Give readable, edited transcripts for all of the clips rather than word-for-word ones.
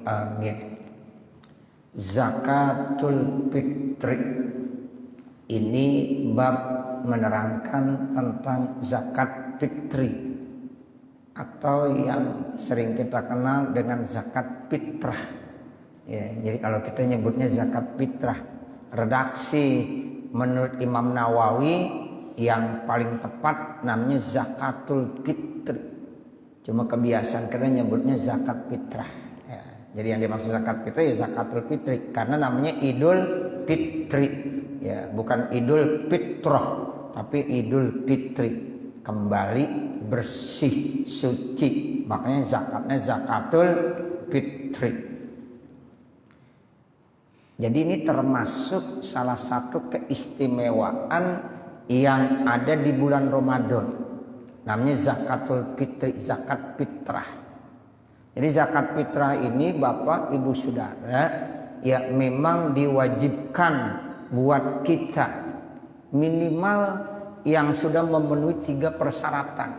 amin. Zakatul fitri ini bab menerangkan tentang zakat fitri atau yang sering kita kenal dengan zakat fitrah. Ya, jadi kalau kita nyebutnya zakat fitrah, redaksi menurut Imam Nawawi yang paling tepat namanya zakatul fitri. Cuma kebiasaan kita nyebutnya zakat fitrah. Ya, jadi yang dimaksud zakat fitri ya zakatul fitri karena namanya Idul Fitri. Ya, bukan Idul Fitrah, tapi Idul Fitri. Kembali bersih, suci. Makanya zakatnya zakatul fitri. Jadi ini termasuk salah satu keistimewaan yang ada di bulan Ramadan. Namanya zakatul fitri, zakat fitrah. Jadi zakat fitrah ini Bapak Ibu Saudara ya memang diwajibkan buat kita minimal yang sudah memenuhi 3 persyaratan.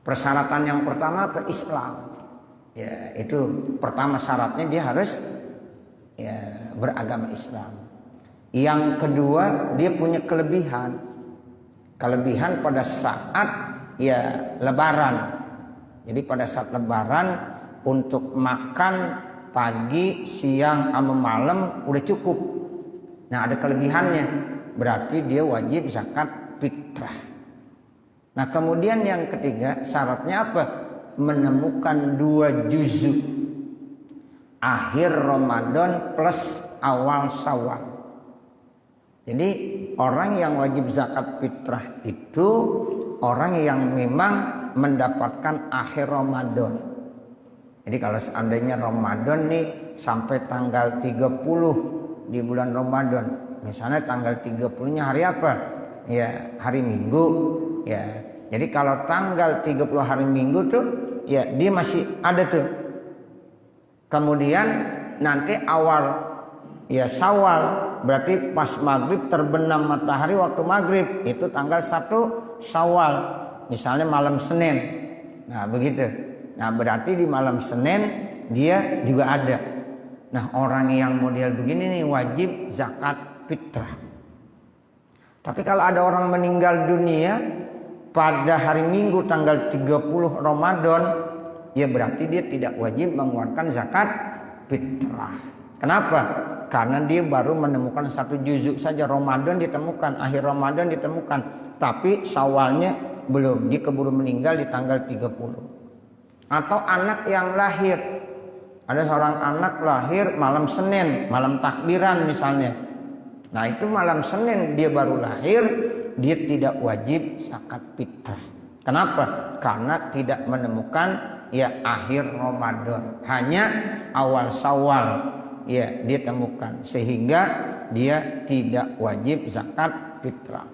Persyaratan yang pertama apa? Islam. Ya, itu pertama syaratnya dia harus ya beragama Islam. Yang kedua dia punya kelebihan. Kelebihan pada saat ya lebaran. Jadi pada saat lebaran untuk makan pagi, siang, sama malam udah cukup. Nah, ada kelebihannya. Berarti dia wajib zakat fitrah. Nah, kemudian yang ketiga syaratnya apa? Menemukan 2 juzuk akhir Ramadan plus awal Syawal. Jadi orang yang wajib zakat fitrah itu orang yang memang mendapatkan akhir Ramadan. Jadi kalau seandainya Ramadan nih sampai tanggal 30 di bulan Ramadan, misalnya tanggal 30-nya hari apa? Ya, hari Minggu. Ya. Jadi kalau tanggal 30 hari Minggu tuh ya dia masih ada tuh. Kemudian nanti awal ya Syawal berarti pas maghrib terbenam matahari waktu maghrib itu tanggal 1 Syawal. Misalnya malam Senin. Nah, begitu. Nah, berarti di malam Senin dia juga ada. Nah, orang yang model begini nih wajib zakat fitrah. Tapi kalau ada orang meninggal dunia pada hari Minggu tanggal 30 Ramadan, ya berarti dia tidak wajib mengeluarkan zakat fitrah. Kenapa? Karena dia baru menemukan 1 juzuk saja. Ramadan ditemukan, akhir Ramadan ditemukan, tapi Syawalnya belum. Dia keburu meninggal di tanggal 30. Atau anak yang lahir. Ada seorang anak lahir malam Senin, malam takbiran misalnya. Nah, itu malam Senin dia baru lahir, dia tidak wajib zakat fitrah. Kenapa? Karena tidak menemukan ya akhir Ramadan, hanya awal Syawal ya dia temukan, sehingga dia tidak wajib zakat fitrah.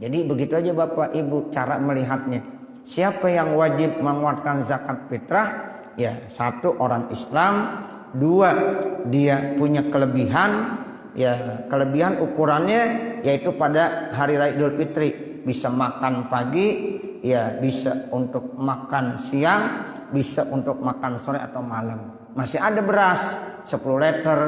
Jadi begitu aja Bapak Ibu cara melihatnya. Siapa yang wajib mengeluarkan zakat fitrah? Ya, 1 orang Islam, 2 dia punya kelebihan. Ya, kelebihan ukurannya yaitu pada hari raya Idul Fitri bisa makan pagi, ya bisa untuk makan siang, bisa untuk makan sore atau malam. Masih ada beras 10 liter,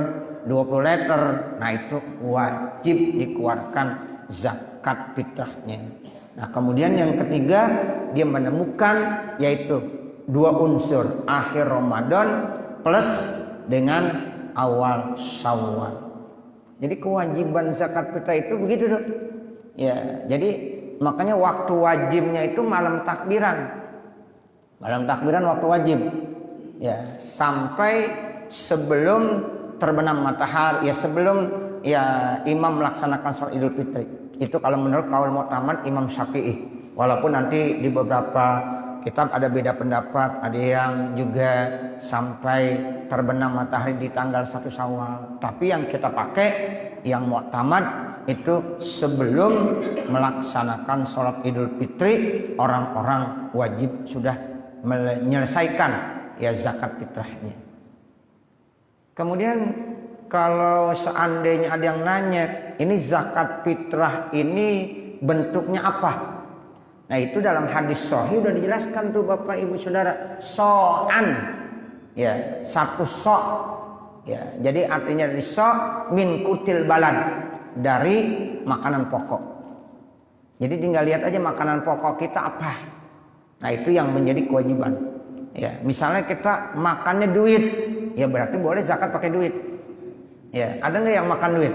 20 liter. Nah, itu wajib dikeluarkan zakat fitrahnya. Nah, kemudian yang ketiga dia menemukan yaitu 2 unsur akhir Ramadan plus dengan awal Syawal. Jadi kewajiban zakat fitrah itu begitu tuh. Ya, jadi makanya waktu wajibnya itu malam takbiran. Malam takbiran waktu wajib. Ya, sampai sebelum terbenam matahari, ya sebelum ya imam melaksanakan sholat Idul Fitri. Itu kalau menurut kaul mu'tamad Imam Syafi'i. Walaupun nanti di beberapa kitab ada beda pendapat, ada yang juga sampai terbenam matahari di tanggal 1 Syawal. Tapi yang kita pakai yang mu'tamad itu sebelum melaksanakan sholat Idul Fitri, orang-orang wajib sudah menyelesaikan ya zakat fitrahnya. Kemudian kalau seandainya ada yang nanya, ini zakat fitrah ini bentuknya apa? Nah, itu dalam hadis sahih udah dijelaskan tuh Bapak Ibu Saudara. So'an. Ya, satu sok. Ya, jadi artinya dari sok min kutil balad, dari makanan pokok. Jadi tinggal lihat aja makanan pokok kita apa. Nah, itu yang menjadi kewajiban. Ya, misalnya kita makannya duit, ya berarti boleh zakat pakai duit. Ya, ada nggak yang makan duit?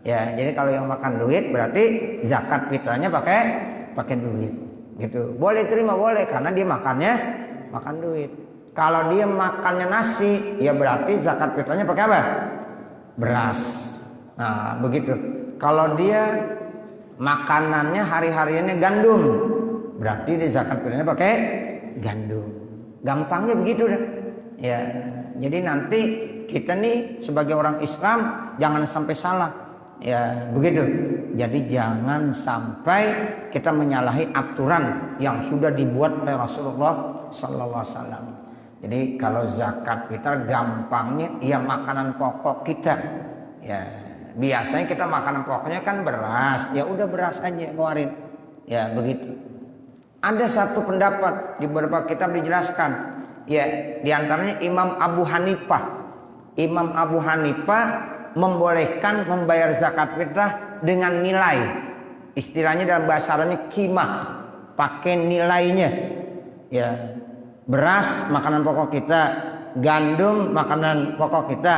Ya, jadi kalau yang makan duit berarti zakat fitrahnya pakai duit. Gitu. Boleh terima, boleh, karena dia makannya makan duit. Kalau dia makannya nasi, ya berarti zakat fitrahnya pakai apa? Beras. Nah, begitu. Kalau dia makanannya hari-hariannya gandum, berarti dia zakat fitrahnya pakai gandum. Gampangnya begitu dah. Ya, jadi nanti kita nih sebagai orang Islam jangan sampai salah. Ya, begitu. Jadi jangan sampai kita menyalahi aturan yang sudah dibuat oleh Rasulullah sallallahu alaihi wasallam. Jadi kalau zakat fitrah gampangnya ya makanan pokok kita. Ya, biasanya kita makanan pokoknya kan beras. Ya udah beras aja keluarin. Ya, begitu. Ada satu pendapat di beberapa kitab dijelaskan. Ya, diantaranya Imam Abu Hanifah. Imam Abu Hanifah membolehkan membayar zakat fitrah dengan nilai. Istilahnya dalam bahasa Arabnya qimah, pakai nilainya. Ya, beras makanan pokok kita, gandum makanan pokok kita.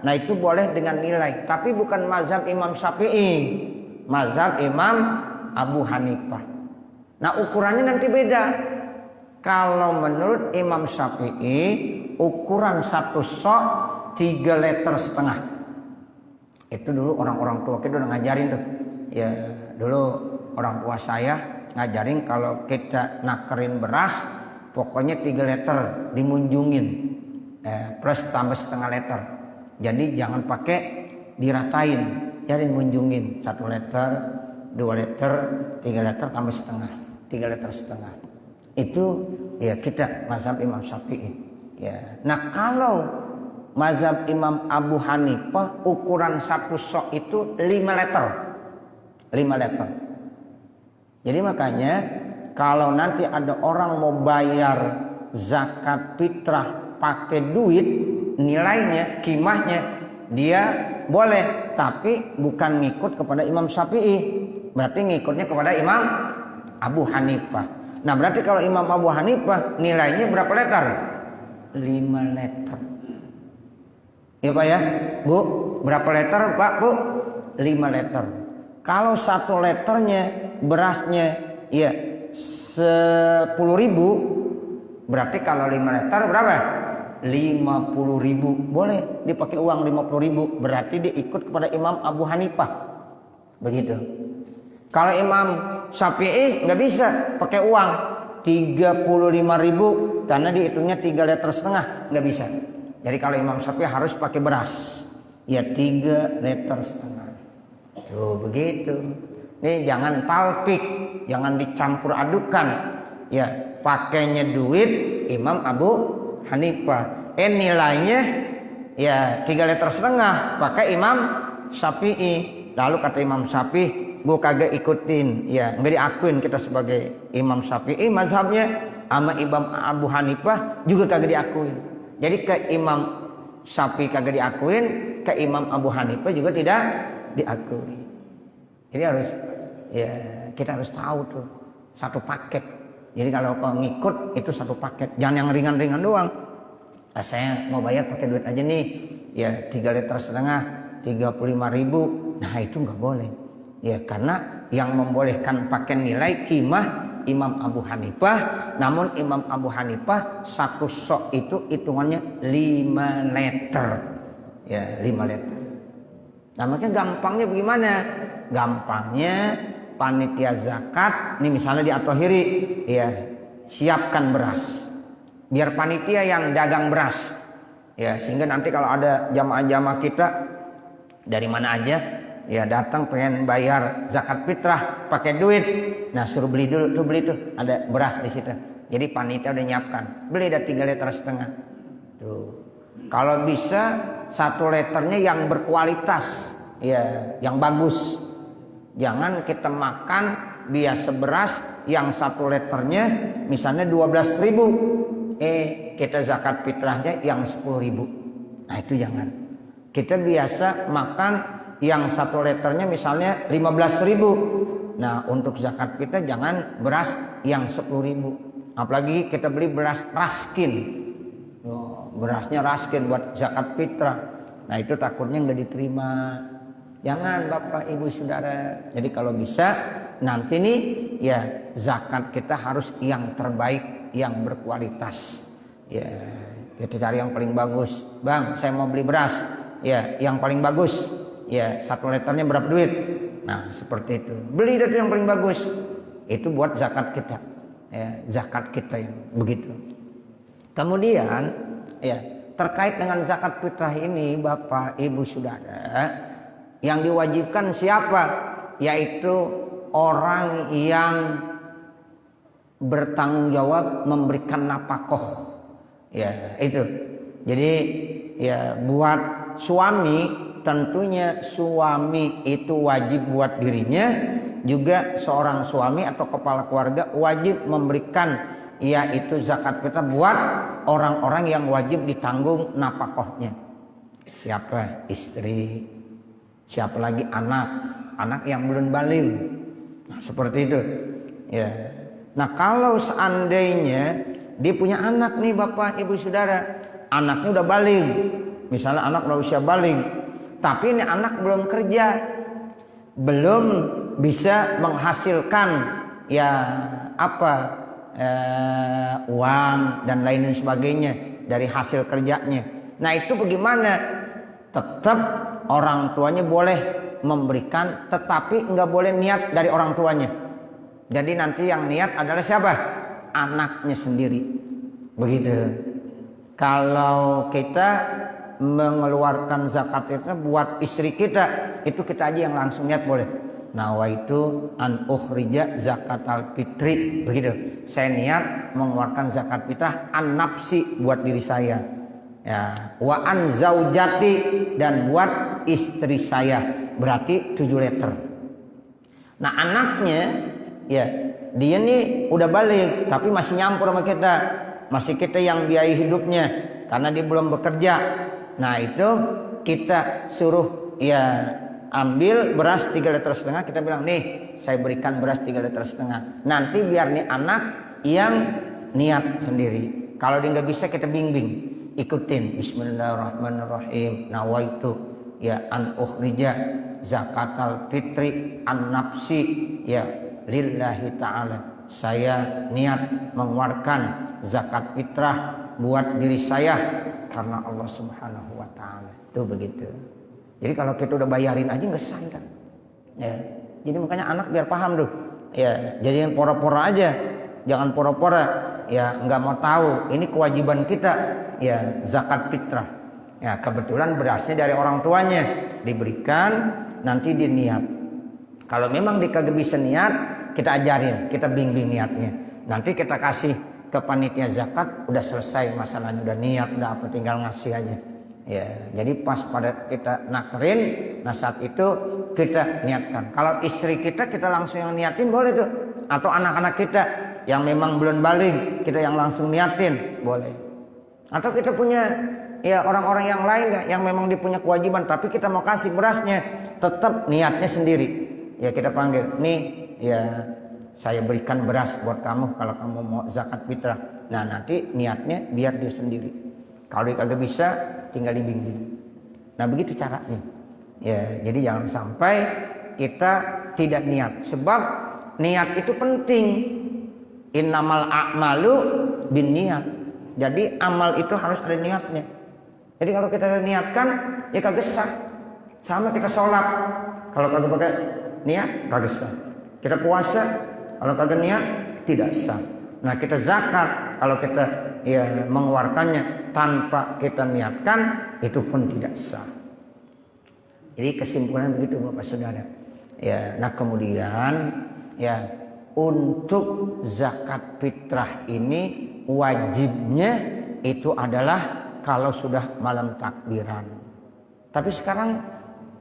Nah, itu boleh dengan nilai, tapi bukan mazhab Imam Syafi'i. Mazhab Imam Abu Hanifah. Nah, ukurannya nanti beda. Kalau menurut Imam Syafi'i, ukuran satu sok 3,5 liter. Itu dulu orang-orang tua kita udah ngajarin tuh. Ya, dulu orang tua saya ngajarin kalau kita nakerin beras, pokoknya 3 liter dimunjungin, plus tambah 1,5 liter. Jadi jangan pakai diratain, jarin munjungin 1 liter, 2 liter, 3 liter tambah setengah, 3 liter setengah. Itu ya kita mazhab Imam Syafi'i. Ya. Nah, kalau mazhab Imam Abu Hanifah ukuran satu sok itu 5 liter. 5 liter. Jadi makanya kalau nanti ada orang mau bayar zakat fitrah pakai duit, nilainya, qimahnya, dia boleh, tapi bukan ngikut kepada Imam Syafi'i. Berarti ngikutnya kepada Imam Abu Hanifah. Nah, berarti kalau Imam Abu Hanifah nilainya berapa liter? 5 liter. Ya Pak ya, Bu, berapa liter Pak, Bu? 5 liter. Kalau 1 liternya berasnya ya 10.000, berarti kalau 5 liter berapa? 50.000. Boleh dipakai uang 50.000, berarti dia ikut kepada Imam Abu Hanifah. Begitu. Kalau Imam Syafi'i nggak bisa pakai uang 35.000 karena dihitungnya 3,5 liter, nggak bisa. Jadi kalau Imam Syafi'i harus pakai beras, ya 3,5 liter. Tuh begitu. Nih jangan talpik, jangan dicampur adukan. Ya pakainya duit Imam Abu Hanifah. Nilainya ya 3,5 liter pakai Imam Syafi'i. Lalu kata Imam Syafi'i, gua kagak ikutin, ya nggak diakuin kita sebagai Imam Syafi'i mazhabnya, sama Imam Abu Hanifah juga kagak diakuin. Jadi ke Imam Syafi'i kagak diakuin, ke Imam Abu Hanifah juga tidak diakui. Jadi harus ya kita harus tahu tuh satu paket. Jadi kalau kau ngikut itu satu paket, jangan yang ringan-ringan doang. Nah, saya mau bayar pakai duit aja nih, ya 3,5 liter, 35.000. Nah itu nggak boleh. Ya karena yang membolehkan pakai nilai qimah Imam Abu Hanifah, namun Imam Abu Hanifah satu sok itu hitungannya 5 liter. Ya 5 liter. Nah makanya gampangnya bagaimana? Gampangnya panitia zakat, nih misalnya di At-Thahiri, ya siapkan beras. Biar panitia yang dagang beras. Ya sehingga nanti kalau ada jamaah-jamaah kita dari mana aja, ya datang pengen bayar zakat fitrah pakai duit, nah suruh beli dulu tuh, beli tuh ada beras di situ. Jadi panitia udah nyiapkan, beli ada 3,5 liter. Tuh kalau bisa 1 liternya yang berkualitas, ya yang bagus. Jangan kita makan biasa beras yang 1 liternya misalnya 12.000, kita zakat fitrahnya yang 10.000. Nah itu jangan. Kita biasa makan yang 1 liternya misalnya 15.000. Nah untuk zakat fitrah jangan beras yang 10.000. Apalagi kita beli beras raskin. Berasnya raskin buat zakat fitrah. Nah itu takutnya nggak diterima. Jangan Bapak Ibu Saudara. Jadi kalau bisa nanti nih ya zakat kita harus yang terbaik, yang berkualitas. Ya kita cari yang paling bagus. Bang, saya mau beli beras. Ya yang paling bagus. Ya 1 liternya berapa duit? Nah seperti itu. Beli itu yang paling bagus. Itu buat zakat kita. Ya zakat kita yang begitu. Kemudian ya terkait dengan zakat fitrah ini Bapak Ibu Saudara, yang diwajibkan siapa? Yaitu orang yang bertanggung jawab memberikan nafkah. Ya, itu. Jadi ya buat suami tentunya suami itu wajib buat dirinya, juga seorang suami atau kepala keluarga wajib memberikan yaitu zakat fitrah buat orang-orang yang wajib ditanggung nafkahnya. Siapa? Istri. Siapa lagi? Anak yang belum balik. Nah, seperti itu. Ya. Nah, kalau seandainya dia punya anak nih Bapak Ibu Saudara, anaknya udah balik. Misalnya anak udah usia balik, tapi ini anak belum kerja, belum bisa menghasilkan ya uang dan lain sebagainya dari hasil kerjanya. Nah, itu bagaimana? Tetap orang tuanya boleh memberikan, tetapi nggak boleh niat dari orang tuanya. Jadi nanti yang niat adalah siapa? Anaknya sendiri. Begitu. Kalau kita mengeluarkan zakat itu buat istri kita, itu kita aja yang langsung niat boleh. Nawaitu an ukhrija zakatal fitri. Begitu. Saya niat mengeluarkan zakat fitrah an nafsi buat diri saya. Ya, wa an zaujati dan buat istri saya, berarti 7 liter. Nah anaknya ya dia nih udah balik tapi masih nyampur sama kita, masih kita yang biayai hidupnya karena dia belum bekerja. Nah itu kita suruh ya ambil beras 3,5 liter, kita bilang nih saya berikan beras 3,5 liter. Nanti biar nih anak yang niat sendiri. Kalau dia nggak bisa kita bimbing. Ikutin bismillahirrahmanirrahim, nawaitu ya an ukhrija zakatal fitri an nafsi ya lillahi ta'ala. Saya niat mengeluarkan zakat fitrah buat diri saya karena Allah Subhanahu wa taala. Itu begitu. Jadi kalau kita udah bayarin aja nggak santai. Ya. Jadi makanya anak biar paham tuh. Ya, jadiin pora-pora aja. Jangan pora-pora ya nggak mau tahu ini kewajiban kita. Ya zakat fitrah. Ya kebetulan berasnya dari orang tuanya diberikan, nanti dia niat. Kalau memang dia kagak bisa niat, kita ajarin, kita bimbing niatnya. Nanti kita kasih ke panitia zakat, udah selesai masalahnya, udah niat, udah apa tinggal ngasih aja. Ya, jadi pas pada kita nakerin, nah saat itu kita niatkan. Kalau istri kita langsung yang niatin boleh tuh, atau anak-anak kita yang memang belum balik, kita yang langsung niatin boleh. Atau kita punya ya orang-orang yang lain yang memang dia punya kewajiban tapi kita mau kasih berasnya, tetap niatnya sendiri. Ya kita panggil, nih ya saya berikan beras buat kamu kalau kamu mau zakat fitrah. Nah nanti niatnya biar dia sendiri. Kalau dia kagak bisa tinggal dibimbing. Nah begitu caranya. Ya jadi jangan sampai kita tidak niat. Sebab niat itu penting. Innamal a'malu binniyat. Jadi amal itu harus ada niatnya. Jadi kalau kita niatkan ya kagak sah. Sama kita sholat. Kalau kagak pakai niat kagak sah. Kita puasa kalau kagak niat tidak sah. Nah kita zakat kalau kita ya mengeluarkannya tanpa kita niatkan itu pun tidak sah. Jadi kesimpulan begitu Bapak Saudara. Ya, nah kemudian ya untuk zakat fitrah ini wajibnya itu adalah kalau sudah malam takbiran. Tapi sekarang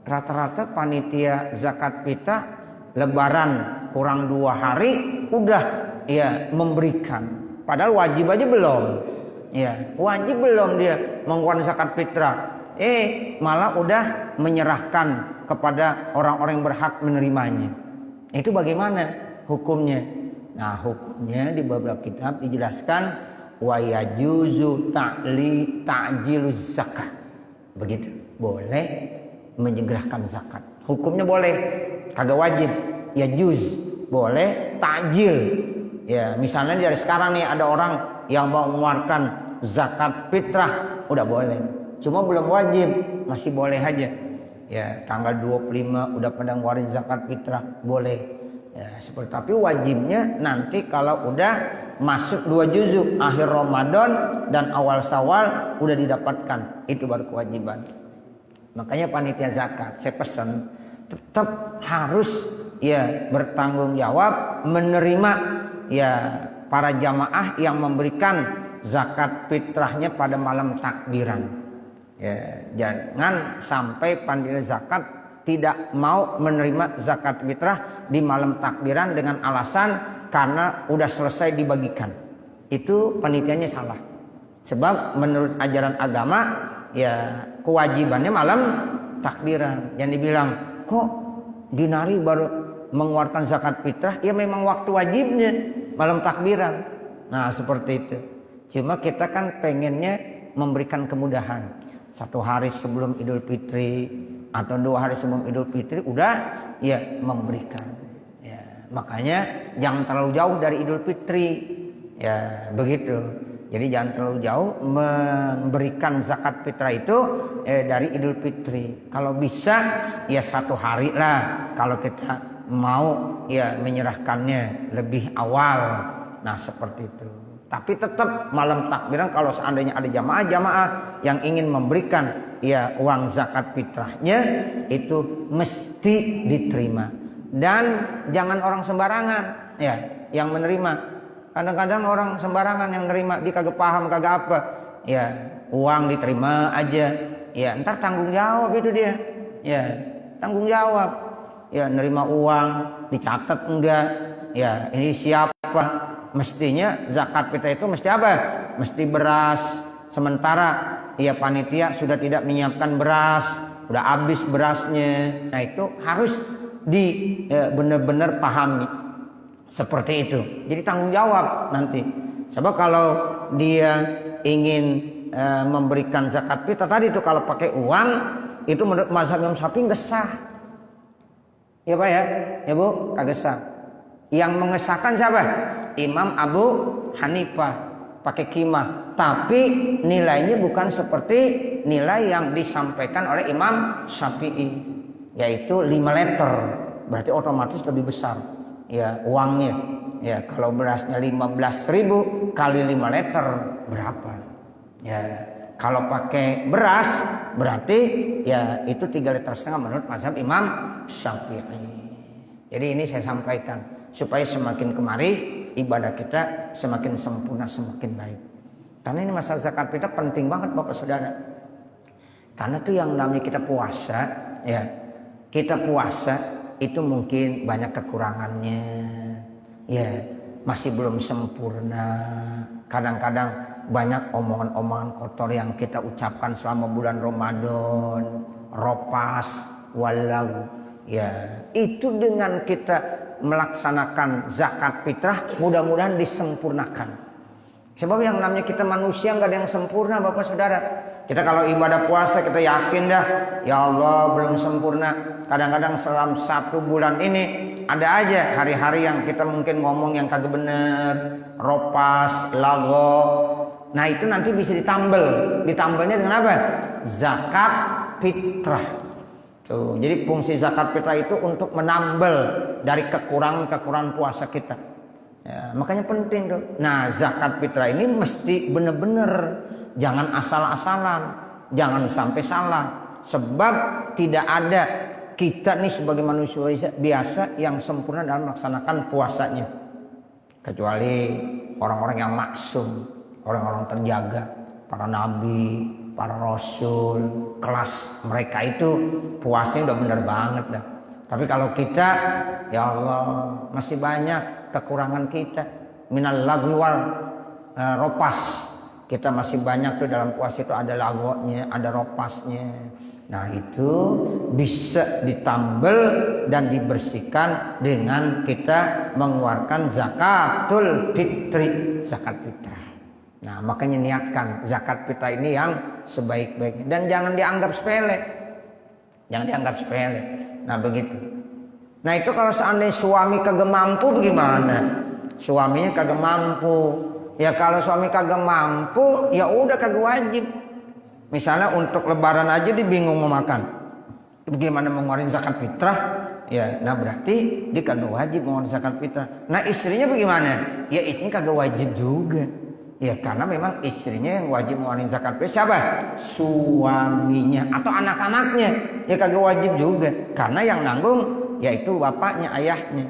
rata-rata panitia zakat fitrah lebaran kurang 2 hari udah ya memberikan. Padahal wajib aja belum. Ya, wajib belum dia mengeluarkan zakat fitrah. Malah udah menyerahkan kepada orang-orang yang berhak menerimanya. Itu bagaimana hukumnya? Nah, hukumnya di beberapa kitab dijelaskan wa yajuzu ta'jiluz zakah. Begitu. Boleh menyegerakan zakat. Hukumnya boleh, kagak wajib. Yajuz, boleh ta'jil. Ya, misalnya dari sekarang nih ada orang yang mau mengeluarkan zakat fitrah, udah boleh. Cuma belum wajib, masih boleh aja. Ya, tanggal 25 udah pada ngeluarin zakat fitrah, boleh. Ya, seperti tapi wajibnya nanti kalau udah masuk 2 juzuk akhir Ramadan dan awal Syawal udah didapatkan, itu baru kewajiban. Makanya panitia zakat saya pesan tetap harus ya bertanggung jawab menerima ya para jamaah yang memberikan zakat fitrahnya pada malam takbiran. Ya, jangan sampai panitia zakat tidak mau menerima zakat fitrah di malam takbiran dengan alasan karena udah selesai dibagikan. Itu panitianya salah. Sebab menurut ajaran agama ya kewajibannya malam takbiran. Yang dibilang kok dinari baru mengeluarkan zakat fitrah, ya memang waktu wajibnya malam takbiran. Nah seperti itu. Cuma kita kan pengennya memberikan kemudahan. 1 hari sebelum Idul Fitri atau 2 hari sebelum Idul Fitri udah ya memberikan. Ya, makanya jangan terlalu jauh dari Idul Fitri. Ya begitu. Jadi jangan terlalu jauh memberikan zakat fitrah itu dari Idul Fitri. Kalau bisa ya 1 hari lah. Kalau kita mau ya menyerahkannya lebih awal. Nah seperti itu. Tapi tetap malam takbiran kalau seandainya ada jamaah-jamaah yang ingin memberikan ya uang zakat fitrahnya itu mesti diterima. Dan jangan orang sembarangan ya yang menerima. Kadang-kadang orang sembarangan yang nerima, dia kagak paham kagak apa. Ya, uang diterima aja. Ya, ntar tanggung jawab itu dia. Ya, tanggung jawab. Ya, nerima uang dicatat enggak? Ya, ini siapa? Mestinya zakat fitrah itu mesti apa? Mesti beras. Sementara ya panitia sudah tidak menyiapkan beras, udah habis berasnya. Nah, itu harus benar-benar pahami. Seperti itu. Jadi tanggung jawab nanti. Sebab kalau dia ingin memberikan zakat fitrah tadi itu kalau pakai uang itu menurut mazhab Imam Syafi'i nggak sah. Ya Pak ya? Ya Bu, kagak sah. Yang mengesahkan siapa? Imam Abu Hanifah pakai kimah. Tapi nilainya bukan seperti nilai yang disampaikan oleh Imam Syafi'i, yaitu 5 liter. Berarti otomatis lebih besar. Ya uangnya ya kalau berasnya 15.000 kali 5 liter berapa ya kalau pakai beras berarti ya itu 3,5 liter menurut mazhab Imam Syafi'i. Jadi ini saya sampaikan supaya semakin kemari ibadah kita semakin sempurna, semakin baik. Karena ini masalah zakat fitrah penting banget Bapak Saudara. Karena itu yang namanya kita puasa ya, kita puasa itu mungkin banyak kekurangannya ya, masih belum sempurna. Kadang-kadang banyak omongan-omongan kotor yang kita ucapkan selama bulan Ramadan, ropas, walau ya, itu dengan kita melaksanakan zakat fitrah mudah-mudahan disempurnakan. Sebab yang namanya kita manusia nggak ada yang sempurna Bapak Saudara. Kita kalau ibadah puasa kita yakin dah ya Allah belum sempurna. Kadang-kadang selama 1 bulan ini ada aja hari-hari yang kita mungkin ngomong yang kagak bener, ropas, lago. Nah itu nanti bisa ditambal. Ditambelnya dengan apa? Zakat fitrah. Tuh, jadi fungsi zakat fitrah itu untuk menambal dari kekurangan-kekurangan puasa kita. Ya, makanya penting tuh. Nah zakat fitrah ini mesti bener-bener, jangan asal-asalan, jangan sampai salah. Sebab tidak ada kita nih sebagai manusia biasa yang sempurna dalam melaksanakan puasanya. Kecuali orang-orang yang maksum, orang-orang terjaga, para nabi, para rasul, kelas mereka itu puasanya udah bener banget dah. Tapi kalau kita, ya Allah masih banyak kekurangan kita. Minal lagwi wal ropas, Kita masih banyak tuh dalam puasa itu ada lagotnya, ada ropasnya. Nah itu bisa ditambal dan dibersihkan dengan kita mengeluarkan zakatul fitri, zakat fitrah. Nah makanya niatkan zakat fitrah ini yang sebaik-baiknya dan jangan dianggap sepele. Jangan dianggap sepele. Nah begitu. Nah itu kalau seandainya suami kagak mampu bagaimana? Suaminya kagak mampu. Ya kalau suami kagak mampu ya udah kagak wajib. Misalnya untuk lebaran aja dia bingung mau makan. Bagaimana mau ngeluarin zakat fitrah? Ya, nah berarti dia kagak wajib mau ngeluarin zakat fitrah. Nah istrinya bagaimana? Ya istrinya kagak wajib juga. Ya karena memang istrinya yang wajib ngeluarin zakat fitrah siapa? Suaminya atau anak-anaknya. Ya kagak wajib juga. Karena yang nanggung yaitu bapaknya, ayahnya.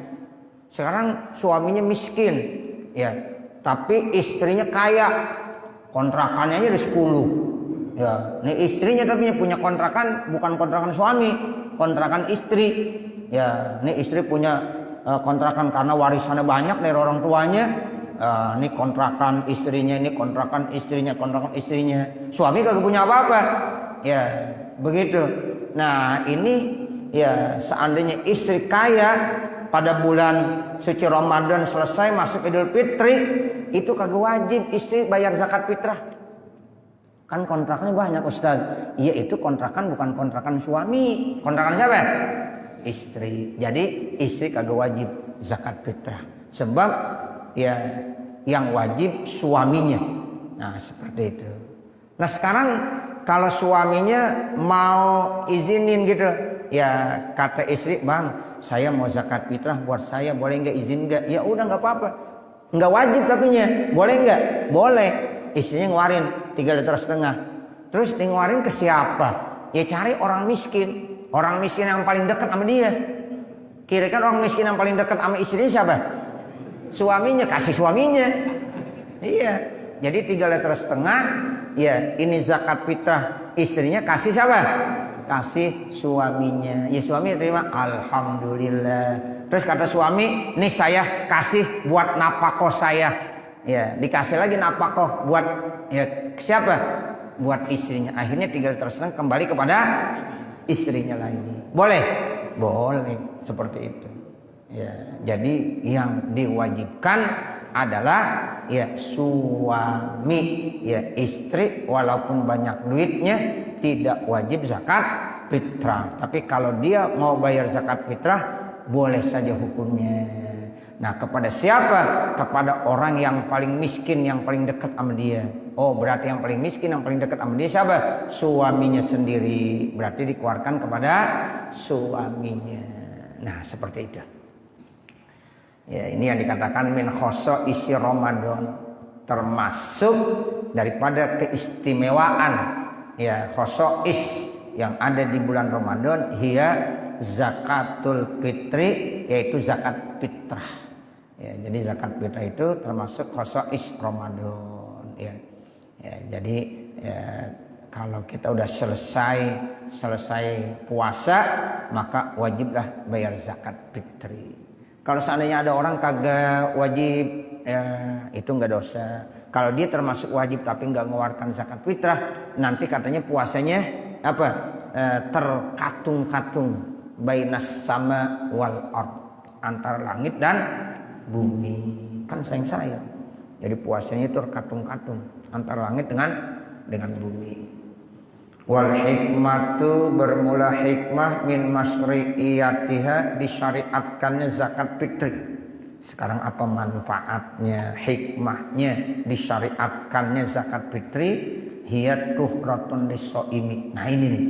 Sekarang suaminya miskin. Ya, tapi istrinya kaya. Kontrakannya aja ada 10. Ya, ini istrinya tapi punya kontrakan bukan kontrakan suami, kontrakan istri. Ya, ini istri punya kontrakan karena warisannya banyak dari orang tuanya. Ini kontrakan istrinya, ini kontrakan istrinya, kontrakan istrinya. Suami kagak punya apa-apa. Ya, begitu. Nah, ini ya seandainya istri kaya pada bulan suci Ramadan selesai masuk Idul Fitri, itu kagak wajib istri bayar zakat fitrah. Kan kontrakannya banyak Ustaz. Iya itu kontrakan bukan kontrakan suami. Kontrakan siapa? Istri. Jadi istri kagak wajib zakat fitrah. Sebab ya yang wajib suaminya. Nah seperti itu. Nah sekarang kalau suaminya mau izinin gitu. Ya kata istri, bang saya mau zakat fitrah buat saya. Boleh nggak izin nggak? Ya udah nggak apa-apa. Nggak wajib tapinya. Boleh nggak? Boleh. Istrinya ngeluarin 3,5 liter. Terus dia ngeluarin ke siapa? Ya cari orang miskin. Orang miskin yang paling dekat sama dia. Kira-kira orang miskin yang paling dekat sama istrinya siapa? Suaminya, kasih suaminya. Iya. Jadi 3,5 liter. Ya ini zakat fitrah. Istrinya kasih siapa? Kasih suaminya. Ya suami terima. Alhamdulillah. Terus kata suami, nih saya kasih buat napako saya. Ya dikasih lagi napakoh buat ya siapa? Buat istrinya. Akhirnya 3,5 liter kembali kepada istrinya lagi. Boleh? Boleh. Seperti itu. Ya, jadi yang diwajibkan adalah ya suami, ya istri walaupun banyak duitnya tidak wajib zakat fitrah. Tapi kalau dia mau bayar zakat fitrah boleh saja hukumnya. Nah kepada siapa? Kepada orang yang paling miskin, yang paling dekat sama dia. Oh berarti yang paling miskin, yang paling dekat sama dia siapa? Suaminya sendiri. Berarti dikeluarkan kepada suaminya. Nah seperti itu. Ya ini yang dikatakan min khoso isi Ramadan. Termasuk daripada keistimewaan. Ya khoso is yang ada di bulan Ramadan. Hiya zakatul fitri, yaitu zakat fitrah. Ya, jadi zakat fitrah itu termasuk khosais Ramadan. Ya, jadi ya, kalau kita udah selesai puasa, maka wajiblah bayar zakat fitri. Kalau seandainya ada orang kagak wajib, ya, itu nggak dosa. Kalau dia termasuk wajib tapi nggak mengeluarkan zakat fitrah, nanti katanya puasanya apa? Terkatung-katung bainas sama wal ard, antara langit dan bumi. Kan sayang. Jadi puasanya itu terkatung-katung antara langit dengan bumi. Wal hikmatu bermula hikmah min masyri'iyatiha, disyariatkannya zakat fitri. Sekarang apa manfaatnya, hikmahnya disyariatkannya zakat fitri? Hiya tuhratun lis-shaimi. Nah ini nih.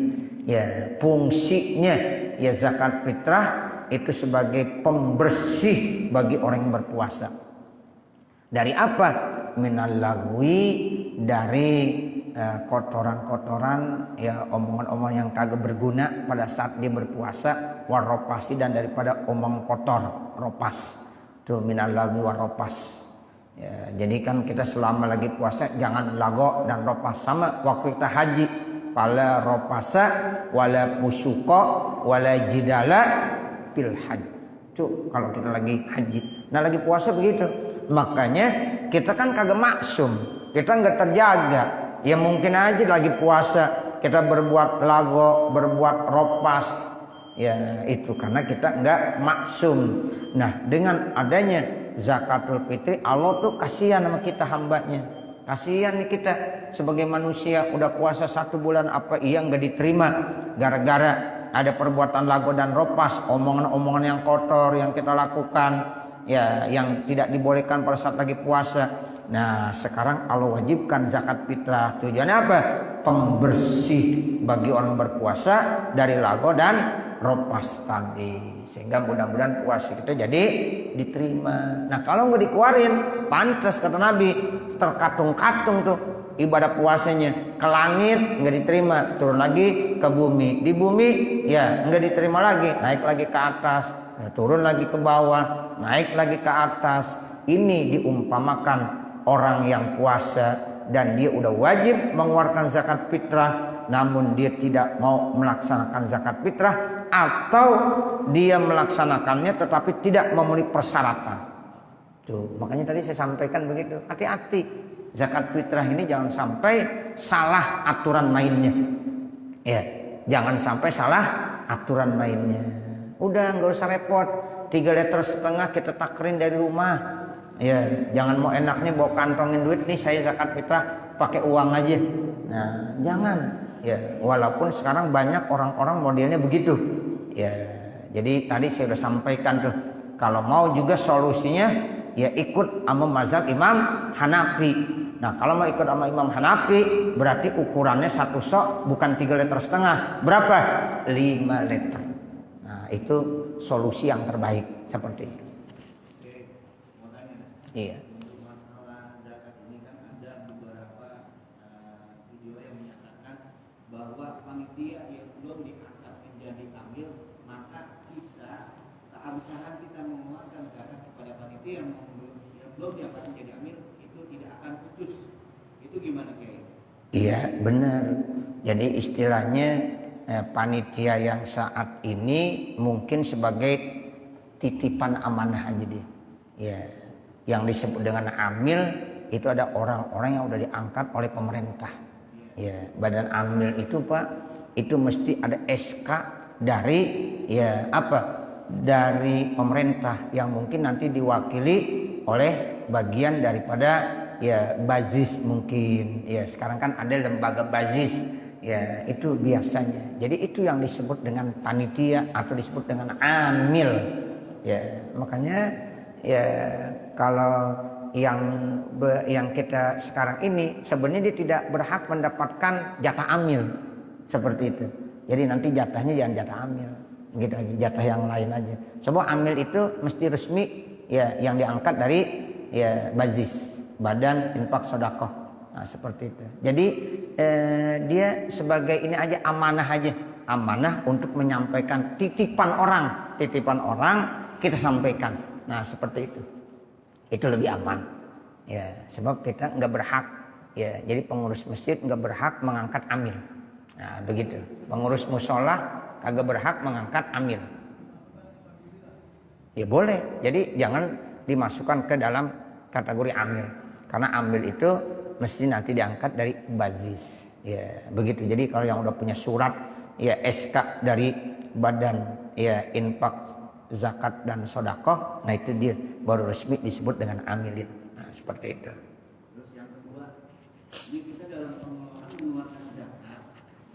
Ya, fungsinya ya zakat fitrah itu sebagai pembersih bagi orang yang berpuasa. Dari apa? Minal lagwi, dari kotoran-kotoran, ya omongan-omongan yang kagak berguna pada saat dia berpuasa, waropasi, dan daripada omong kotor, ropas. Tuh minal lagwi waropas. Ya, jadi kan kita selama lagi puasa jangan lago dan ropas. Sama waktu kita haji, fala ropasa wala pusuqa wala jidala fil haji. Itu kalau kita lagi haji. Nah lagi puasa begitu. Makanya kita kan kagak maksum. kita nggak terjaga. Ya mungkin aja lagi puasa kita berbuat lago, berbuat ropas, ya itu karena kita nggak maksum. Nah dengan adanya zakatul fitri, Allah tuh kasihan sama kita hambanya. Kasihan nih kita sebagai manusia udah puasa 1 bulan apa iya nggak diterima gara-gara ada perbuatan lago dan ropas, omongan-omongan yang kotor yang kita lakukan, ya yang tidak dibolehkan pada saat lagi puasa. Nah sekarang Allah wajibkan zakat fitrah. Tujuannya apa? Pembersih bagi orang berpuasa dari lago dan ropas tadi, sehingga mudah-mudahan puasa kita jadi diterima. Nah kalau nggak dikeluarin, pantas kata Nabi, terkatung-katung tuh ibadah puasanya, ke langit nggak diterima, turun lagi ke bumi, di bumi ya nggak diterima lagi, naik lagi ke atas, nah, turun lagi ke bawah, naik lagi ke atas. Ini diumpamakan orang yang puasa dan dia udah wajib mengeluarkan zakat fitrah, namun dia tidak mau melaksanakan zakat fitrah, atau dia melaksanakannya tetapi tidak memenuhi persyaratan. Tuh, makanya tadi saya sampaikan begitu, hati-hati. Zakat fitrah ini jangan sampai salah aturan mainnya. Ya, jangan sampai salah aturan mainnya. Udah nggak usah repot. 3,5 liter kita takrin dari rumah. Ya, jangan mau enaknya bawa kantongin duit nih saya zakat fitrah pakai uang aja. Nah, jangan. Ya, walaupun sekarang banyak orang-orang modelnya begitu. Ya, jadi tadi saya sudah sampaikan tuh, kalau mau juga solusinya ya ikut sama mazhab Imam Hanafi. Nah, kalau mau ikut sama Imam Hanafi berarti ukurannya 1 sok bukan 3,5 liter. Berapa? 5 liter. Nah, itu solusi yang terbaik seperti itu. Iya. Untuk masalah zakat ini kan ada beberapa video yang menyatakan bahwa panitia yang belum diangkat menjadi amil, maka kita seharusnya kita mengeluarkan zakat kepada panitia yang belum diangkat menjadi amil itu tidak akan putus. Itu gimana Kiai? Iya benar. Jadi istilahnya panitia yang saat ini mungkin sebagai titipan amanah aja dia. Ya. Yang disebut dengan amil itu ada orang-orang yang udah diangkat oleh pemerintah. Ya, badan amil itu Pak, itu mesti ada SK dari ya apa? Dari pemerintah yang mungkin nanti diwakili oleh bagian daripada ya bazis mungkin. Ya, sekarang kan ada lembaga bazis. Ya, itu biasanya. Jadi itu yang disebut dengan panitia atau disebut dengan amil. Ya, makanya ya kalau yang kita sekarang ini sebenarnya dia tidak berhak mendapatkan jatah amil seperti itu. Jadi nanti jatahnya jangan jatah amil, gitu aja, jatah yang lain aja. Semua amil itu mesti resmi ya yang diangkat dari ya bazis, badan infak sedekah. Nah, seperti itu. Jadi dia sebagai ini aja amanah aja, amanah untuk menyampaikan titipan orang kita sampaikan. Nah seperti itu lebih aman ya, sebab kita nggak berhak ya, jadi pengurus masjid nggak berhak mengangkat amil. Nah begitu, pengurus musola kagak berhak mengangkat amil. Ya boleh, jadi jangan dimasukkan ke dalam kategori amil, karena amil itu mesti nanti diangkat dari bazis ya begitu. Jadi kalau yang udah punya surat ya SK dari badan ya infak zakat dan sedekah, nah itu dia baru resmi disebut dengan amilin. Nah, seperti itu. Terus yang kedua, ini kita dalam pengelolaan mengeluarkan zakat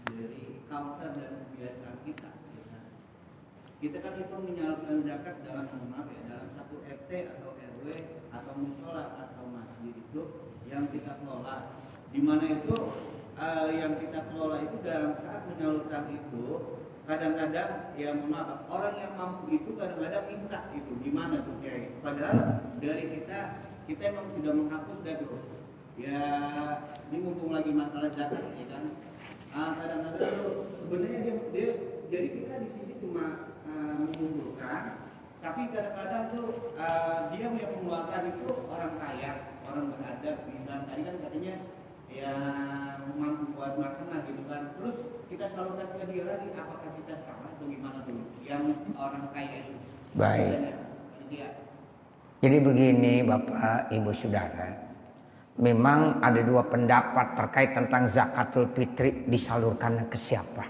dari kautar dan kebiasaan kita. Ya. Kita kan itu menyalurkan zakat dalam dalam satu RT atau RW atau musola atau masjid itu yang kita kelola. Di mana itu yang kita kelola itu dalam saat menyalurkan itu kadang-kadang ya maaf, orang yang mampu itu kadang-kadang minta itu gimana tuh Kiai, padahal dari kita emang sudah menghapus dah tuh ya, ini mumpung lagi masalah zakat ya kan, kadang-kadang tuh sebenarnya dia jadi kita di sini cuma mengumpulkan, tapi kadang-kadang tuh dia yang mengeluarkan itu orang kaya, orang beradab, bisa tadi kan katanya ya mampu buat makan lah gitu kan, terus kita salurkan ke dia lagi, apakah kita salah atau gimana tuh yang orang kaya itu? Baik. Jadi begini Bapak Ibu Saudara, memang ada dua pendapat terkait tentang zakatul fitri disalurkan ke siapa.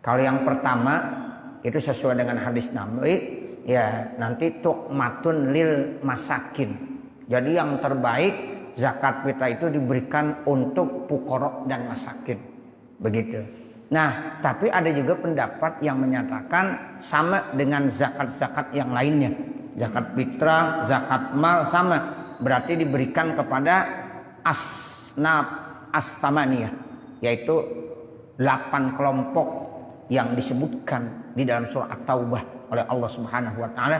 Kalau yang pertama itu sesuai dengan hadis Nabi, ya nanti tuqmatun lil masakin. Jadi yang terbaik zakat fitrah itu diberikan untuk fuqara dan masakin. Begitu. Nah, tapi ada juga pendapat yang menyatakan sama dengan zakat-zakat yang lainnya. Zakat fitrah, zakat mal sama. Berarti diberikan kepada asnaf as-samaniyah, yaitu 8 kelompok yang disebutkan di dalam surah At-Taubah oleh Allah Subhanahu wa taala,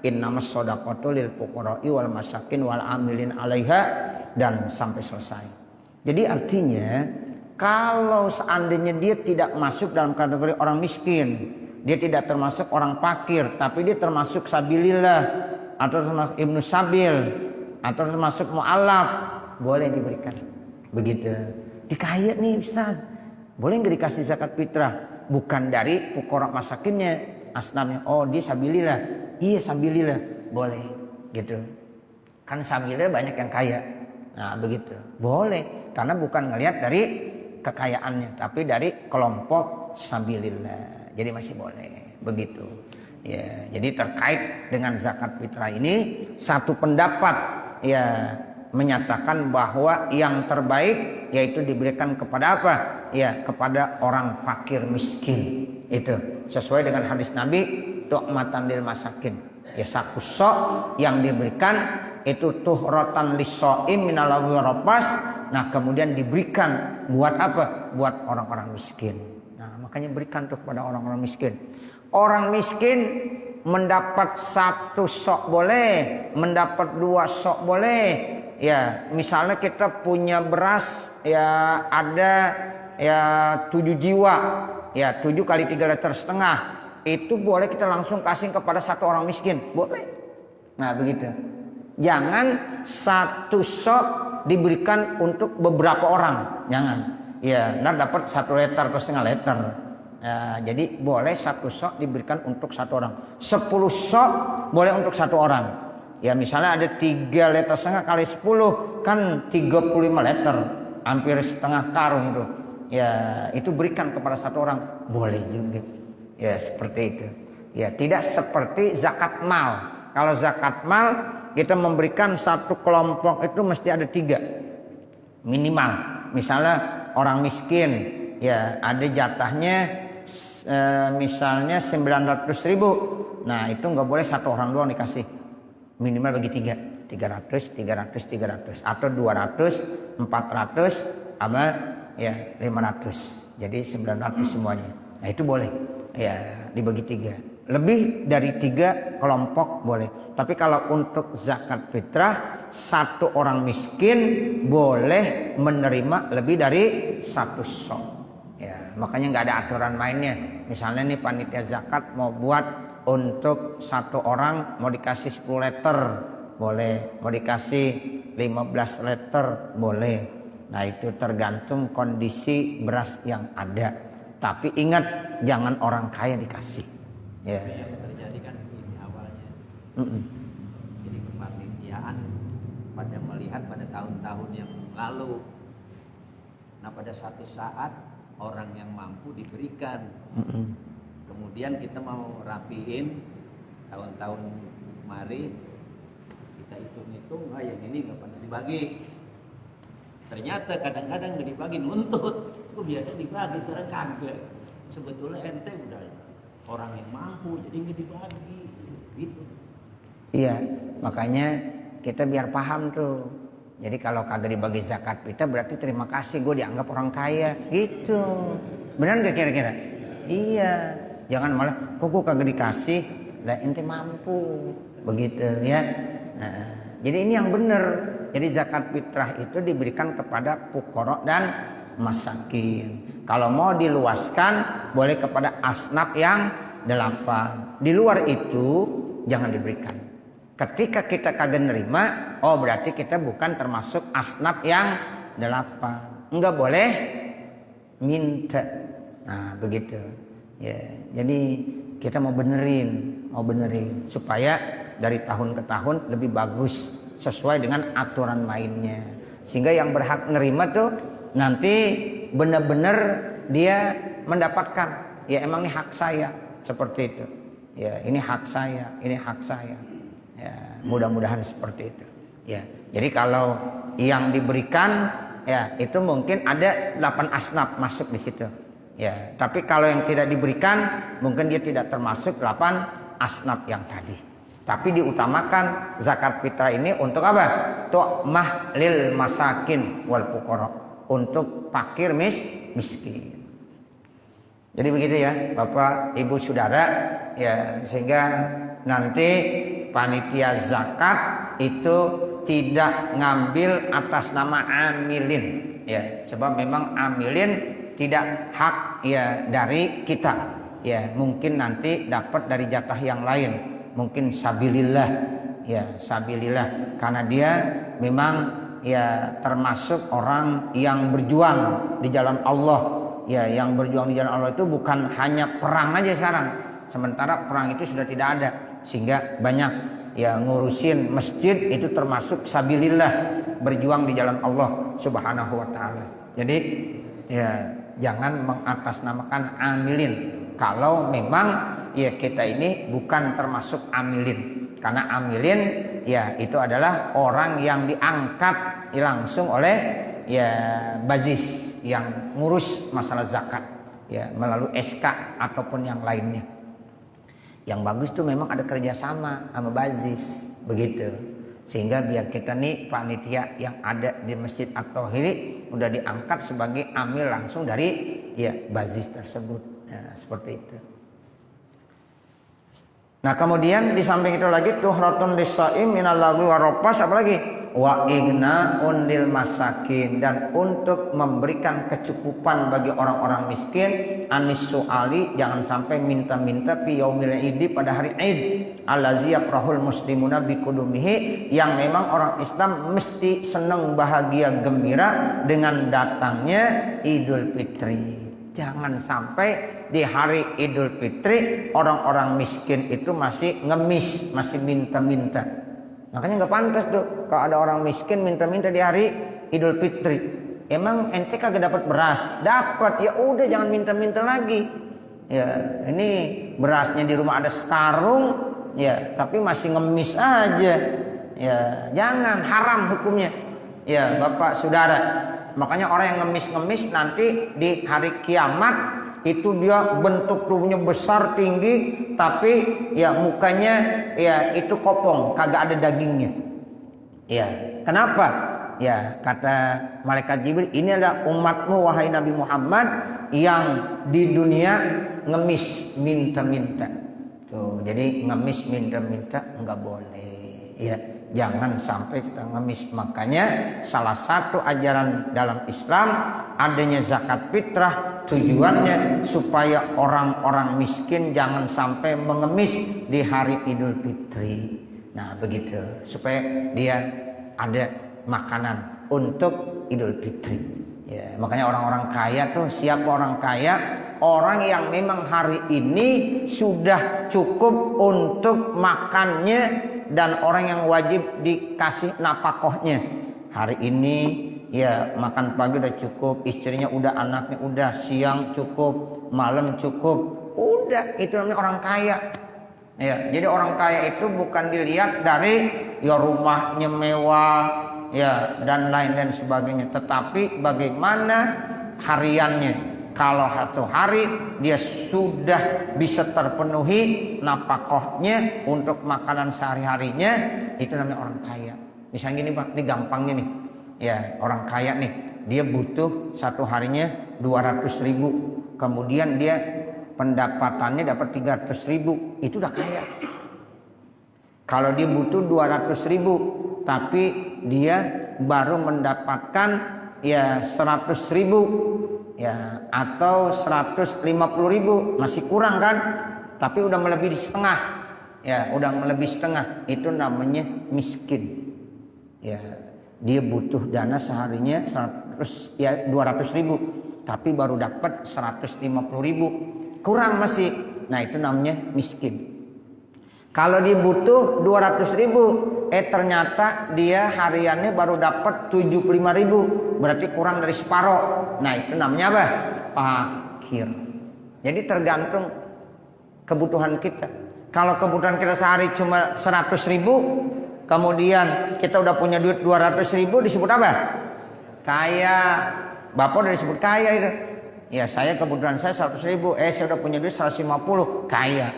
innamas shadaqatu lil fuqara'i wal masakin wal amilin 'alaiha, dan sampai selesai. Jadi artinya kalau seandainya dia tidak masuk dalam kategori orang miskin, dia tidak termasuk orang fakir, tapi dia termasuk sabilillah atau termasuk ibnu sabil atau termasuk mu'allaf, boleh diberikan. Begitu. Dikaya nih Ustaz, boleh nggak dikasih zakat fitrah? Bukan dari fuqara masakinnya, asnamnya. Oh dia sabilillah, iya sabilillah, boleh. Gitu. Kan sabilillah banyak yang kaya. Nah begitu, boleh. Karena bukan ngelihat dari kekayaannya, tapi dari kelompok sabilillah. Jadi masih boleh. Begitu. Ya, jadi terkait dengan zakat fitrah ini satu pendapat ya menyatakan bahwa yang terbaik yaitu diberikan kepada apa? Ya, kepada orang fakir miskin. Itu sesuai dengan hadis Nabi, tu'matan lil masakin. Ya, satu sok yang diberikan itu tuhratan lis-shaim minal lagwi rabbas. Nah, kemudian diberikan buat apa? Buat orang-orang miskin. Nah, makanya berikan tuh kepada orang-orang miskin. Orang miskin mendapat 1 sok boleh, mendapat 2 sok boleh. Ya, misalnya kita punya beras ya ada ya 7 jiwa, ya 7 kali 3,5 liter, itu boleh kita langsung kasih kepada 1 orang miskin, boleh. Nah begitu. Jangan 1 sok diberikan untuk beberapa orang, jangan. Ya, ntar dapat 1 liter atau 1,5 liter. Ya, jadi boleh 1 sok diberikan untuk 1 orang. 10 sok boleh untuk 1 orang. Ya misalnya ada 3,5 liter kali 10 kan 35 liter, hampir setengah karung tuh. Ya itu berikan kepada 1 orang, boleh juga. Ya seperti itu. Ya tidak seperti zakat mal. Kalau zakat mal kita memberikan 1 kelompok itu mesti ada 3 minimal. Misalnya orang miskin, ya ada jatahnya misalnya 900.000. Nah itu nggak boleh 1 orang doang dikasih, minimal bagi 3, 300 atau 200, 400 sama ya 500, jadi 900 semuanya. Nah itu boleh ya dibagi 3, lebih dari 3 kelompok boleh. Tapi kalau untuk zakat fitrah 1 orang miskin boleh menerima lebih dari 1 sok. Ya, makanya nggak ada aturan mainnya. Misalnya nih panitia zakat mau buat untuk 1 orang mau dikasih 10 liter boleh, mau dikasih 15 liter boleh. Nah itu tergantung kondisi beras yang ada. Tapi ingat jangan orang kaya dikasih. Ya. Yang terjadi kan ini awalnya. Jadi kepanitiaan pada melihat pada tahun-tahun yang lalu. Nah pada satu saat orang yang mampu diberikan. Kemudian kita mau rapiin tahun-tahun kemarin, kita hitung-hitung, yang ini nggak pernah dibagi. Ternyata kadang-kadang nggak dibagi, nuntut. Kok biasa dibagi, sekarang kagak. Sebetulnya ente udah orang yang mampu, jadi nggak dibagi. Gitu. Iya, makanya kita biar paham tuh. Jadi kalau kagak dibagi zakat fitrah berarti terima kasih gue dianggap orang kaya gitu. Benar nggak kira-kira? Iya. Jangan malah kok gue kagak dikasih, lah ente mampu, begitu ya. Nah, jadi ini yang benar. Jadi zakat fitrah itu diberikan kepada fuqara dan masakin. Kalau mau diluaskan boleh kepada asnaf yang 8. Di luar itu jangan diberikan. Ketika kita kagak nerima, oh berarti kita bukan termasuk asnaf yang 8. Enggak boleh minta. Nah begitu. Ya, jadi kita mau benerin supaya dari tahun ke tahun lebih bagus sesuai dengan aturan mainnya. Sehingga yang berhak nerima tuh nanti benar-benar dia mendapatkan, ya emang ini hak saya, seperti itu. Ya, ini hak saya, ini hak saya. Ya, mudah-mudahan seperti itu. Ya. Jadi kalau yang diberikan ya itu mungkin ada 8 asnaf masuk di situ. Ya, tapi kalau yang tidak diberikan mungkin dia tidak termasuk 8 asnaf yang tadi. Tapi diutamakan zakat fitrah ini untuk apa? Tu'mah lil masakin wal fuqara, untuk fakir miskin. Jadi begitu ya, Bapak, Ibu, Saudara, ya, sehingga nanti panitia zakat itu tidak ngambil atas nama amilin, ya, sebab memang amilin tidak hak ya dari kita, ya, mungkin nanti dapat dari jatah yang lain, mungkin sabilillah, ya, sabilillah, karena dia memang ya termasuk orang yang berjuang di jalan Allah. Ya, yang berjuang di jalan Allah itu bukan hanya perang aja sekarang. Sementara perang itu sudah tidak ada, sehingga banyak ya ngurusin masjid itu termasuk sabilillah, berjuang di jalan Allah Subhanahu wa taala. Jadi ya jangan mengatasnamakan amilin kalau memang ya kita ini bukan termasuk amilin. Karena amilin ya itu adalah orang yang diangkat langsung oleh ya bazis yang ngurus masalah zakat ya melalui SK ataupun yang lainnya. Yang bagus tuh memang ada kerjasama sama bazis begitu, sehingga biar kita nih panitia yang ada di Masjid At-Tauhid udah diangkat sebagai amil langsung dari ya bazis tersebut. Nah, seperti itu. Nah, kemudian di samping itu lagi tuhratun lis-shaim minal lagwi warafas, apa lagi? Wa ignaun lil masakin, dan untuk memberikan kecukupan bagi orang-orang miskin, anis suali, jangan sampai minta-minta fi yaumil idi, pada hari Id, allazi yafrahul muslimuna biqudumihi, yang memang orang Islam mesti senang, bahagia, gembira dengan datangnya Idul Fitri. Jangan sampai di hari Idul Fitri orang-orang miskin itu masih ngemis, masih minta-minta. Makanya nggak pantas tuh kalau ada orang miskin minta-minta di hari Idul Fitri. Emang ente kagak dapat beras? Dapat, ya udah jangan minta-minta lagi. Ya, ini berasnya di rumah ada sekarung, ya, tapi masih ngemis aja. Ya, jangan, haram hukumnya. Ya, Bapak, Saudara. Makanya orang yang ngemis-ngemis nanti di hari kiamat itu dia bentuk tubuhnya besar tinggi, tapi ya mukanya ya itu kopong, kagak ada dagingnya. Ya, kenapa? Ya, kata malaikat Jibril, ini adalah umatmu wahai Nabi Muhammad yang di dunia ngemis minta-minta. Tuh, jadi ngemis minta-minta enggak boleh. Ya, jangan sampai kita ngemis. Makanya salah satu ajaran dalam Islam adanya zakat fitrah, tujuannya supaya orang-orang miskin jangan sampai mengemis di hari Idul Fitri. Nah, begitu, supaya dia ada makanan untuk Idul Fitri. Ya, makanya orang-orang kaya tuh, siapa orang kaya? Orang yang memang hari ini sudah cukup untuk makannya, dan orang yang wajib dikasih napakohnya. Hari ini ya makan pagi udah cukup, istrinya udah, anaknya udah, siang cukup, malam cukup, udah, itu namanya orang kaya. Ya, jadi orang kaya itu bukan dilihat dari ya rumahnya mewah ya dan lain dan sebagainya, tetapi bagaimana hariannya. Kalau satu hari dia sudah bisa terpenuhi napakohnya untuk makanan sehari-harinya, itu namanya orang kaya. Misalnya gini Pak, ini gampangnya nih. Ya, orang kaya nih, dia butuh satu harinya 200.000. Kemudian dia pendapatannya dapat 300.000, itu udah kaya. Kalau dia butuh 200.000, tapi dia baru mendapatkan ya 100.000, ya, atau 150.000, masih kurang kan? Tapi udah melebihi setengah, ya, udah melebihi setengah, itu namanya miskin. Ya, dia butuh dana seharinya 200.000, tapi baru dapat 150.000, kurang masih. Nah, itu namanya miskin. Kalau dia butuh 200.000, ternyata dia hariannya baru dapat 75.000, berarti kurang dari separuh. Nah itu namanya apa? Fakir. Jadi tergantung kebutuhan kita. Kalau kebutuhan kita sehari cuma 100.000, kemudian kita udah punya duit 200.000, disebut apa? Kaya. Bapak udah disebut kaya itu. Ya saya kebutuhan saya 100.000, saya udah punya duit 150, kaya.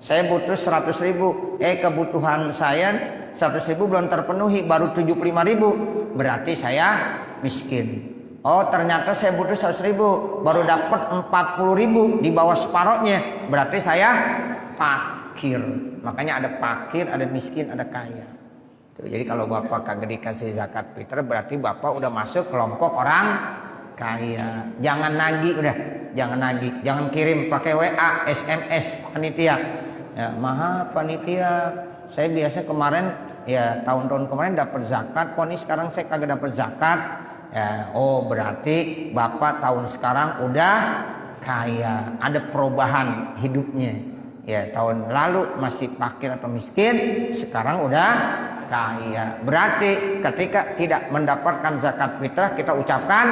Saya butuh 100.000, kebutuhan saya 100.000 belum terpenuhi, baru 75.000, berarti saya miskin. Oh ternyata saya butuh 100.000, baru dapat 40.000, di bawah separohnya, berarti saya fakir. Makanya ada fakir, ada miskin, ada kaya. Tuh, jadi kalau bapak kagak dikasih zakat fitrah, berarti bapak udah masuk kelompok orang kaya. Jangan nagih, udah jangan nagih, jangan kirim pakai WA, SMS panitia. Ya, maaf panitia, saya biasa kemarin ya tahun-tahun kemarin dapat zakat, kok ini sekarang saya kagak dapat zakat. Ya, oh berarti bapak tahun sekarang udah kaya, ada perubahan hidupnya. Ya tahun lalu masih fakir atau miskin, sekarang udah kaya. Berarti ketika tidak mendapatkan zakat fitrah kita ucapkan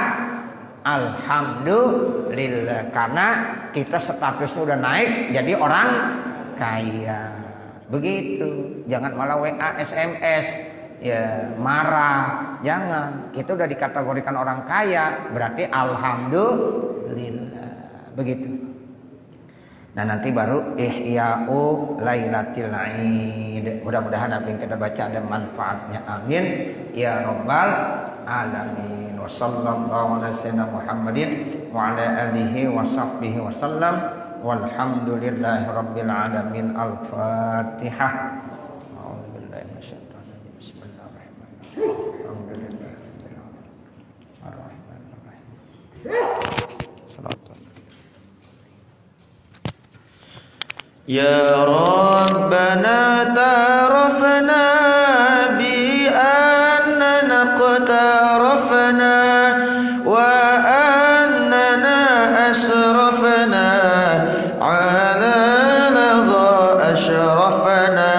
alhamdulillah, karena kita statusnya udah naik jadi orang kaya. Begitu. Jangan malah WA, SMS, ya marah. Jangan. Kita udah dikategorikan orang kaya, berarti alhamdulillah. Begitu. Nah nanti baru ihya'u lailatul Aid. Mudah-mudahan apa yang kita baca ada manfaatnya. Amin ya rabbal alamin. Wa sallallahu ala sayyidina Muhammadin wa ala alihi wa sahbihi wa sallam. Walhamdulillahi rabbil alamin. Al-Fatihah. A'udzubillahi minasyaitonir rajim. Bismillahirrahmanirrahim. Alhamdulillahi rabbil alamin. Ar-Rahmanir Rahim. Salatu. Ya Rabbana tarafna bi annana qtarafna wa annana asrafna ala ladha ashrafna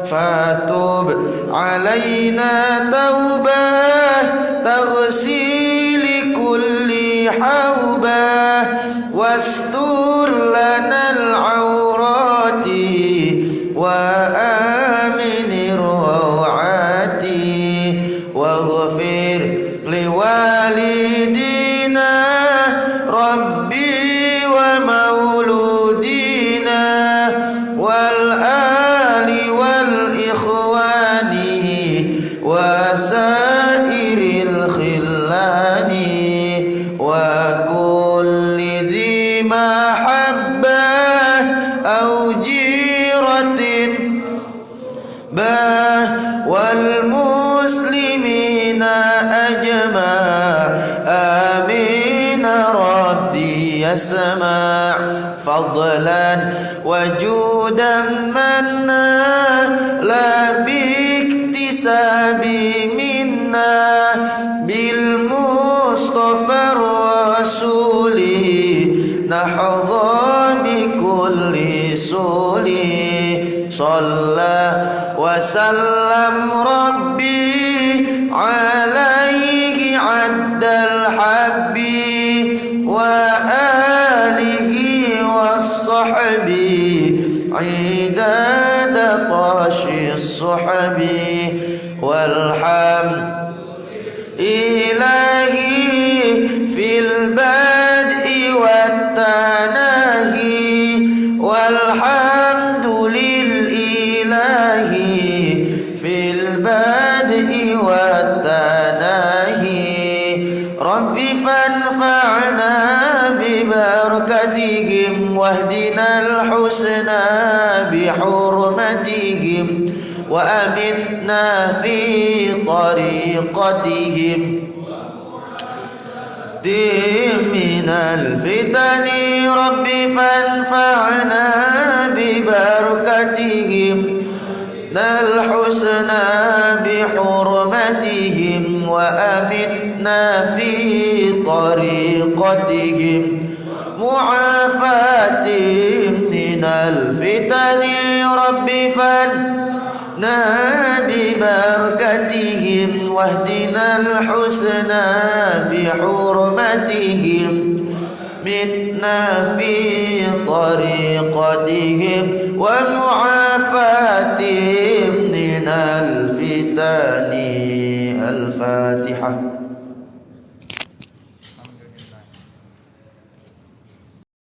fatub alaina taubah taghsil kulli haubah wastur lana وآمن روعاتي واغفر لوالدينا ربي ومولودينا والآل والإخوان وسائر الخلان وكل ذي محبة أو والمسلمين أجمع آمين ربي يسمع فضلا وجودا منا لا باكتساب منا بالمصطفى الرسول نحظى بكل سول صلى وسلم ربي عليه عد الحب وآله والصحب عداد طاشي الصحب والحمد إلهي في البدء والتناهي والحمد للإله في البدء والتناهي رب فانفعنا ببركتهم واهدنا الحسنى بحرمتهم وأمتنا في طريقتهم من الفتن رب فانفعنا ببركتهم الحسنى بحرمتهم وأمتنا في طريقتهم معافاتهم من الفتن رب فانفعنا واهدنا الحسنى بحرمتهم متنا في طريقتهم ومعافاتهم من الفتن. الفاتحة.